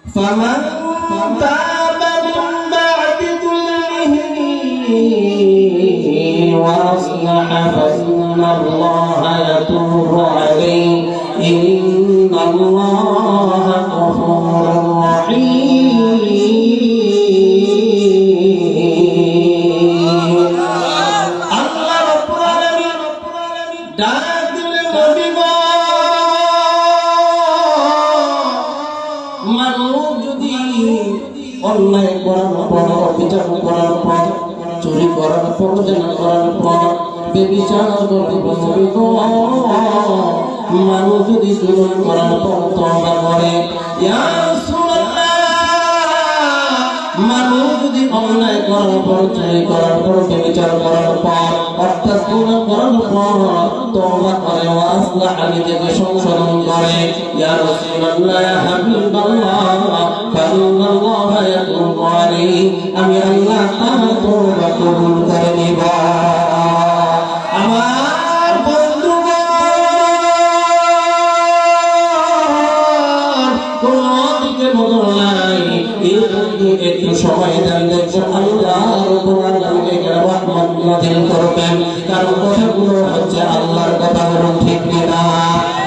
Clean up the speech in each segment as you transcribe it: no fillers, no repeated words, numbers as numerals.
فمن تاب من بعد ظلمه وأصلح فإن الله يتوب عليه إن الله غفور رحيم الله رب العالمين ডাক দিলেন নবী গো মানুষ যদি অন্যায় করার পর অবিচার করার পর চুরি করার পর জেনা করার পর বেবিচার নবী গো মানুষ যদি জুলুম করার পর তওবা করে ইয়া রাসূলুল্লাহ মানুষ যদি অন্যায় করার পর চুরি করার পর বেবিচার করার পর অর্থাৎ গুনাহ করার পর তওবা করে ওয়া আসলাহ নিজেকে সংশোধন করে ইয়া রাসূলুল্লাহ ইয়া হাবিবাল্লাহ ফাইন্নাল্লাহ ইয়াতুবু আলাইহি আমি আল্লাহ তার তওবা কবুল করে নিব আমার বন্ধুগণ কোন দিকে বদল নাই এই বন্ধু একটু সময় দেন দেখবেন আল্লাহ রাব্বুল আলামিন রহমত নাযিল করবেন কারণ কথাগুলো হচ্ছে আল্লাহর কথা বলুন ঠিক না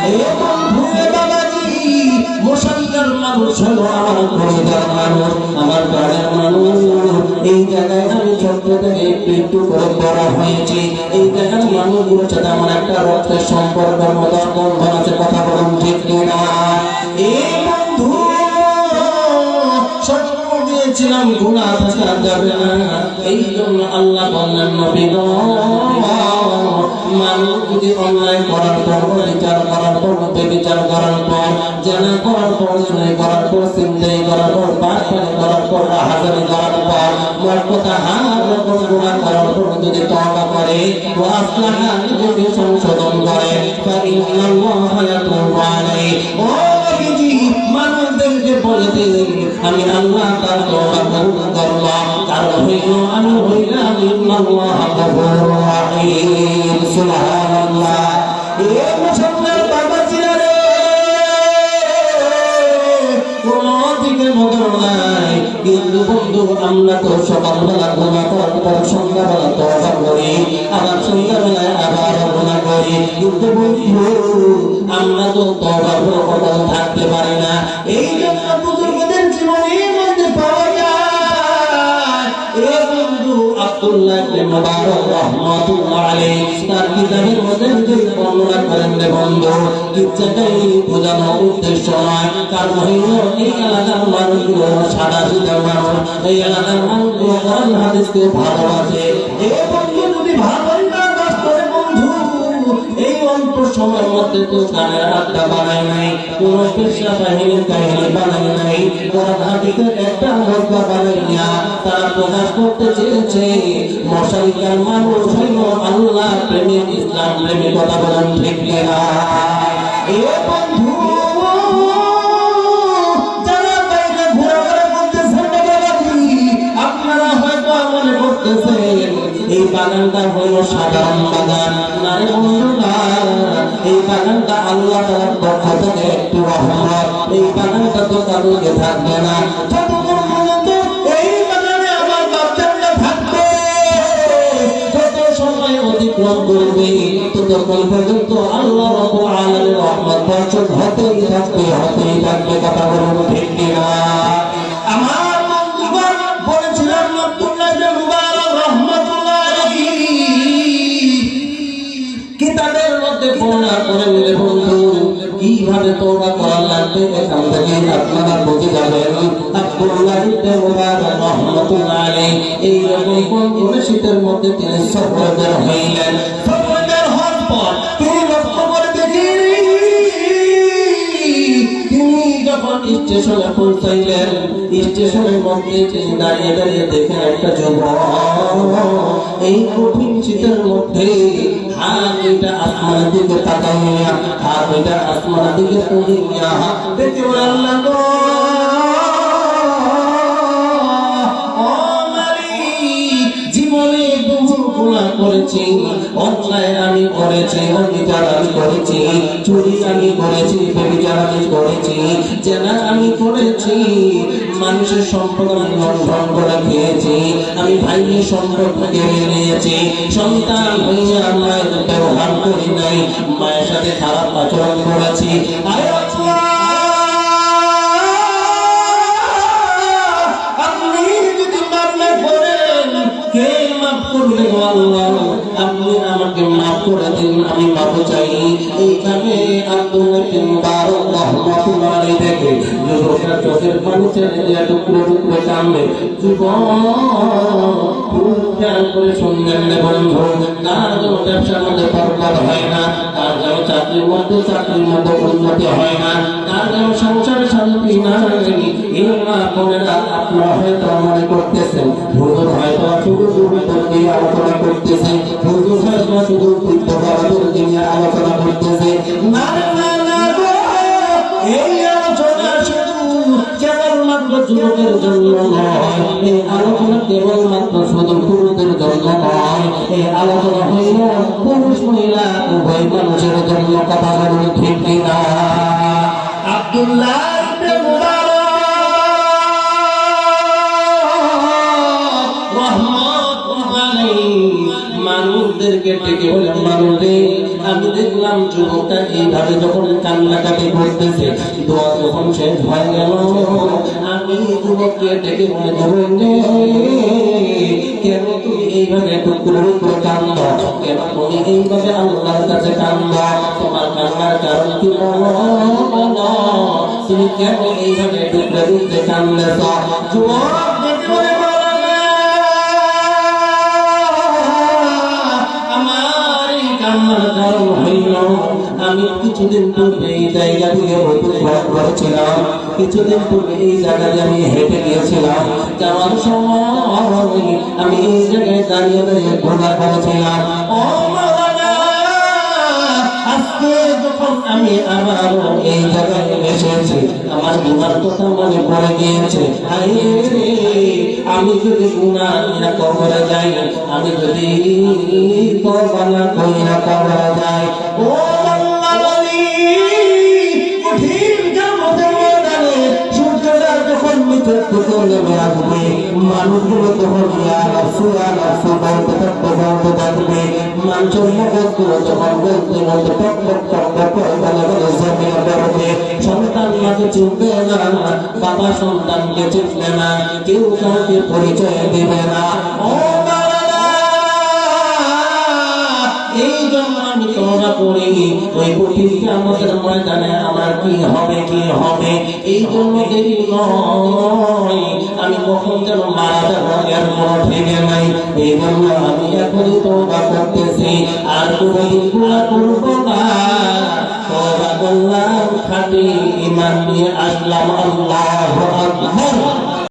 এই বন্ধু বাবাজি মুসলমান মানুষ হলো আমার পরিবার মানুষ আমার বাড়ির মানুষ এই জায়গায় আমি ছোট থেকে একটু করে বড় হয়েছি এই জায়গার মানুষগুলোর সাথে আমার একটা রক্তের সম্পর্কের মতো বন্ধন আছে কথা বলুন ঠিক না এই বন্ধু ছিলাম গুনাহ থাকা যাবে না এই জন্য আল্লাহ বললেন নবী গো মানুষ যদি অন্যায় করার পর বিচার করার পর বিচার করার পর জেনা করার পর চুরি করার পর ছিনতাই করার পর পাটপাড়ি করার পর হাজারি করার পর মোট কথা হাজার রকম গুনাহ করার পর যদি তওবা করে ওয়া আসলাহা নিজেকে সংশোধন করে ফাইন্নাল্লাহা ইয়াতুবু আলাইহি ও নবীজি মানুষদেরকে বলে দিলেন আমি আল্লাহ তার তওবা কবুল করলাম কারণ হইল আমি হইলাম আল্লাহ গফুরুর রহিম সুবহানাল্লাহ এ মুসলমান বাবাজিরা রে কোন দিকে বদল নাই কিন্তু বন্ধু আমরা তো সকালবেলা গুনাহ করার পর সন্ধ্যাবেলা তওবা করি আবার সন্ধ্যাবেলায় আবার গুনাহ করি কিন্তু বন্ধু আমরা তো তওবার বদল থাকতে পারি না এই জন্য বুজুর্গদের জীবনের মধ্যে পাওয়া যায় এ বন্ধু আব্দুল্লাহ ইবনে মুবারক রাহমাতুল্লাহ আলাইহি তার কিতাবের মধ্যে যে বর্ণনা করেন রে বন্ধু কিচ্ছাটাই বোঝানোর উদ্দেশ্য নয় কারণ হইল এই এলাকার মানুষগুলো সাদা সিধা মানুষ এই এলাকার মানুষগুলো কোরআন হাদিসকে ভালোবাসে এ বন্ধু যদি ভালোবাসা কাজ করে বন্ধু এই অল্প সময়ের মধ্যে তো গানের আড্ডা বানায় নাই কোন পেশা বাহিনীর কাহিনী বানায় নাই কোরআন হাদিসের একটা মজা বানাইয়া তারা প্রকাশ করতে চেয়েছে মশাইকার মানুষ হইল আল্লাহ প্রেমিক ইসলাম প্রেমিক কথা বলেন ঠিক না এ বন্ধু যারা বাইরে ঘোরাঘুরি করতেছেন আপনারা হয়তো মনে করতেছেন এই বাগানটা হইল সাধারণ বাগান না রে বন্ধুরা এই বাগানটা আল্লাহ তাআলার পক্ষ থেকে একটু রহমত এই বাগানটা তো কারোকে থাকবে না যতক্ষণ পর্যন্ত এই বাগানে আমার বাচ্চাটা থাকবে যত সময় অতিক্রম করবে ততক্ষণ পর্যন্ত আল্লাহ রাব্বুল আলামিনের রহমত বর্ষণ হতেই থাকবে কথা বলুন ঠিক না আমার বন্ধুগণ বলেছিলাম আব্দুল্লাহ ইবনে মুবারক রাহমাতুল্লাহ আলাইহি কিতাবের মধ্যে বর্ণনা করেন রে বন্ধু কিভাবে তওবা করা লাগবে এখান থেকে আপনারা বুঝে যাবেন আব্দুল্লাহ ইবনে মুবারক রাহমাতুল্লাহ আলাইহি এই রকম কোন শীতের মধ্যে তিনি সফরদার হইলেন সফরদার হওয়ার পর তিনি লক্ষ্য করে দেখেন তিনি যখন স্টেশনে পৌঁছাইলেন স্টেশনের মধ্যে তিনি দাঁড়িয়ে দাঁড়িয়ে দেখেন একটা যুবক এই কঠিন শীতের মধ্যে হাতটা আসমানের দিকে তাকাইয়া হাতটা আসমানের দিকে তুলিয়া দেখে আল্লাহ গো ও মালিক জীবনে বহু গুনাহ করেছি অন্যায় আমি করেছি অবিচার আমি করেছি চুরি আমি করেছি ব্যভিচার আমি করেছি জেনা আমি করেছি মানুষের সম্পদ আমি লঙ্ঘন করে খেয়েছি, আমি ভাইয়ের সম্পদ কেড়ে নিয়েছি, সন্তান হইয়া মায়ের ব্যবহার করি নাই, মায়ের সাথে খারাপ আচরণ করেছি। আয় আল্লাহ, আপনি যদি মাফ না করেন কে মাফ করবে গো আল্লাহ? আপনি আমাকে মাফ করে দিন, আমি মাফ চাই। এইখানে আব্দুল মুবারক রাহমাতুল্লাহ আলাইহি দেখে যুবকরা চোখের পানি ছেড়ে দিয়ে টুকরো টুকরো কান্দে। যুবক করে শুনলেন না বন্ধু, তার যেন ব্যবসার মধ্যে বরকত হয় না, তার যেন চাকরির মধ্যে উন্নতি হয় না, তার যেন সংসারে শান্তি না থাকে। বোনেরা, আপনারা হয়তো মনে করতেছেন হুজুর হয়তো শুধু দুর্নীতি নিয়ে আলোচনা করতেছে, হুজুর হয়তো শুধু দুর্নীতি নিয়ে আলোচনা করতেছে। না না না, এই আলোচনা শুধু কেবলমাত্র যুবকের জন্য নয়, এই আলোচনা কেবলমাত্র শুধু পুরুষদের জন্য নয়, এই আলোচনা হইল পুরুষ মহিলা উভয় মানুষের জন্য। কথা বলুন ঠিক কিনা? আব্দুল্লাহ ইবনে মুবারক মানুষদেরকে ডেকে বলেন, মানুষে আমি দেখলাম যুবকটা এইভাবে যখন কান্নাকাটি করতেছে, দোয়া যখন শেষ হয়ে গেল, আমি যুবককে ডেকে বলে, কেন তুমি এইভাবে টুকরো করে কান্দ? কেন তুমি এইভাবে আল্লাহর কাছে কান্দ? তোমার কান্নার কারণ কি বলো? তুমি কেন এইভাবে টুকরো টুকরে কান্দেছ? যুবক ডেকে বলে, আমি কিছুদিন পূর্বে এই জায়গা থেকে ঘোরাঘুরি করেছিলাম, কিছুদিন পূর্বে এই জায়গায় আমি হেঁটে গিয়েছিলাম, যাওয়ার সময় আমি এই জায়গায় দাঁড়িয়ে দাঁড়িয়ে ঘোরা করেছিলাম। আজকে যখন আমি আবার এই জায়গায় এসেছি, আমার গুনার কথা মনে পড়ে গিয়েছে। আমি যদি গুনাহ না কবরে যাই, আমি যদি তওবা না কইরা কবরে যাই, ও আল্লাহ বলি কঠিন কিয়ামতের ময়দানে সূর্যটা যখন নিচের দিকে নেমে আসবে, মানুষগুলো তখন ইয়া রাসূল বলতে থাকবে, মানুষের মুখগুলো যখন বলতে বলতে টক টক টক করে বলে জমিয়ে বেরোবে। সন্তান মাকে চিনবে না, বাবা সন্তানকে চিনবে না, কেউ কাউকে পরিচয় দেবে না। ও এই জন্য আমি তওবা করি, ওই কঠিন কিয়ামতের ময়দানে আমার কি হবে এই জন্য দেরি নয়, আমি কখন যেন মারা যাবো এর কোনো ঠিক নাই। এই জন্য আমি এখনই তওবা করতেছি, আর কোনোদিন গুনাহ করব না। তওবা করলাম, খাঁটি ঈমান নিয়ে আসলাম। আল্লাহু আকবার।